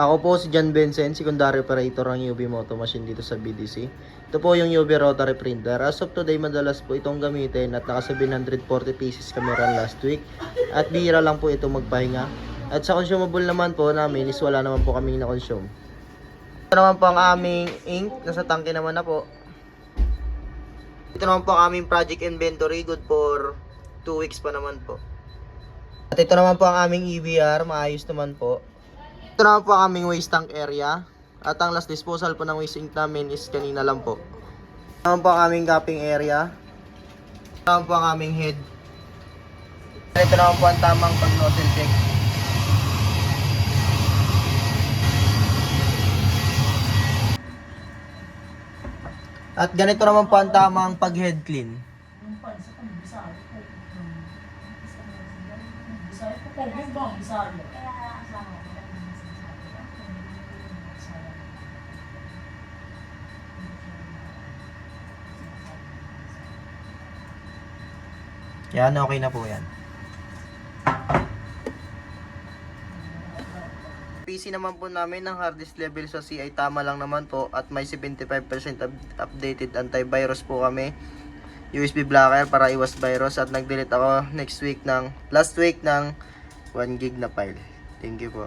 Ako po si John Benson, secondary operator ng UV Moto Machine dito sa BDC. Ito po yung UV rotary printer. As of today, madalas po itong gamitin at naka 740 pieces kami run last week. At bihira lang po ito magpahinga. At sa consumable naman po namin is wala naman po kaming na-consume. Ito naman po ang aming ink. Nasa tangke naman na po. Ito naman po ang aming project inventory. Good for 2 weeks pa naman po. At ito naman po ang aming EVR. Maayos naman po. Ito naman po ang aming waste tank area. At ang last disposal po ng waste ink namin is kanina lang po. Ito naman po ang aming capping area. Ito naman po ang aming head. Ito naman po ang tamang pag-nozzle check. At ganito naman po ang tamang pag-head clean. Yan, okay na po yan. PC naman po namin ng hard disk level sa C ay tama lang naman po at may 75% updated antivirus po kami. USB blocker para iwas virus at nag-delete ako last week ng 1 gig na file. Thank you po.